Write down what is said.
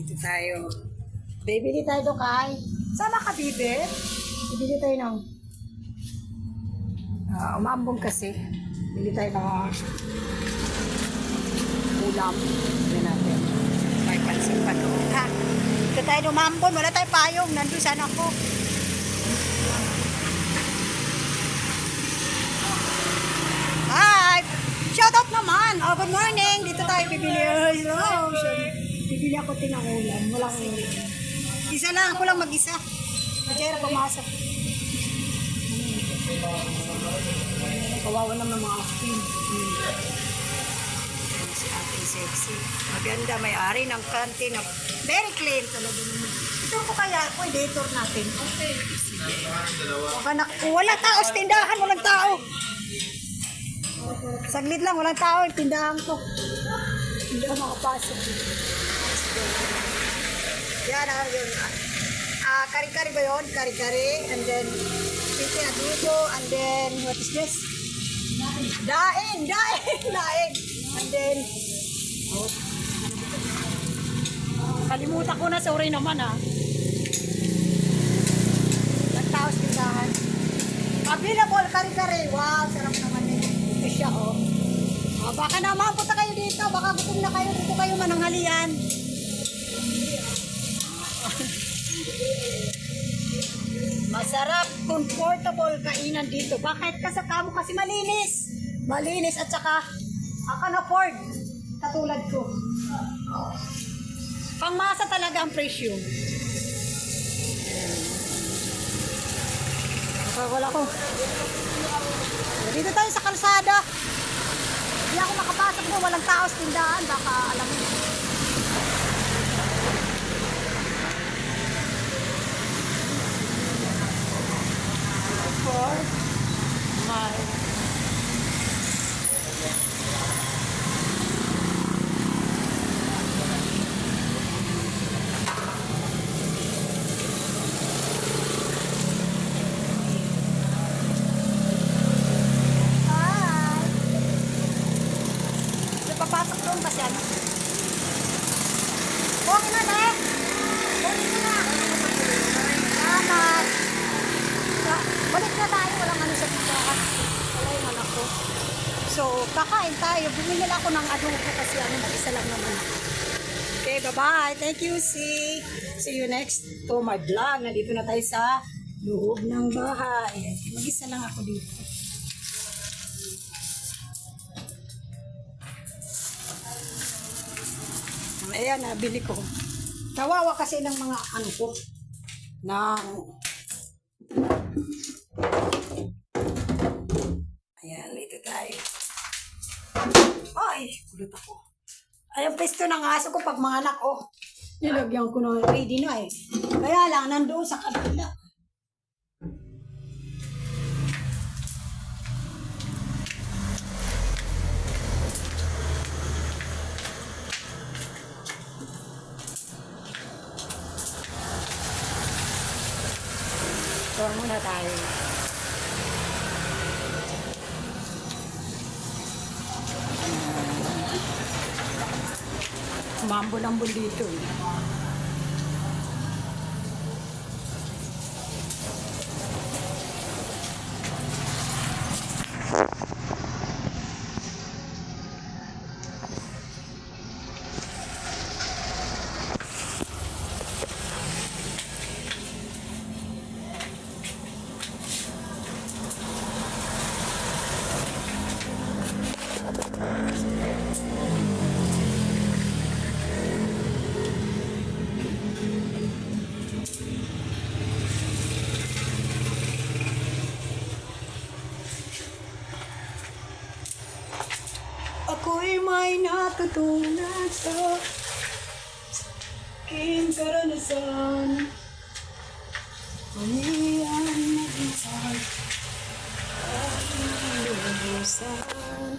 Dito tayo. Bibili tayo doon kay. Sama ka, bibi? Bibili tayo ng umambong kasi. Bili tayo ng ulam. Bili natin. May pansin pa doon. Ha? Dito tayo umambong. Wala tayo payong. Nandun sana ako. Hi! Shout out naman! Oh, good morning! Dito tayo bibili. Oh, bibili ako tinangulam. Walang isa lang. Ako lang mag-isa. Majera pumasok. Kawawa naman mga akin. Si Ate Sexy. Maganda, may-ari ng kantin. Very clean talaga. Ito ko kaya, editor natin. Okay. Wala tao sa tindahan, walang tao. Saglit lang, walang tao. Tindahan ko. Hindi ako makapasok. Yan, yun. Kari-kari ba yun? Kari-kari. And then, piti adobo. And then, what is this? Daing. And then, kalimutan ko na. Sorry naman ha. Nagtaos tindahan. Available kari-kari. Wow, sarap naman yun. Ito siya oh. Baka naman punta kayo dito. Baka gutom na kayo. Dito kayo mananghalian. Masarap, comfortable kainan dito. Bakit? Kasakamo kasi malinis. Malinis at saka can afford. Katulad ko. Pangmasa talaga ang presyo. Wala ko. Dito tayo sa kalsada. Hindi ako makapasok doon. Walang tao sa tindahan. Baka alam mo. For my papasok doon kasi ano. Okay na na. Okay na. Salamat. Balik na tayo. Walang ano sa tindahan. Wala yung anak ko. So, kakain tayo. Bumili lang ako ng adobo kasi ano, mag-isa lang naman. Okay, bye-bye. Thank you, see you next to my vlog. Nandito na tayo sa loob ng bahay. Mag-isa lang ako dito. Ayan, nabili ko. Nawawa kasi ng mga ano ko. Ayan, dito tayo. Ay, kulot ako. Ayan, pesto ng aso ko pag mga anak ko. Nilagyan ko na ready na eh. Kaya lang, nandoon sa kabila. Tuwang muna tayo. Mambol-ambol dito. Ako'y may natutunan sa aking karanasan. Pamilyan na isang aking lubusan.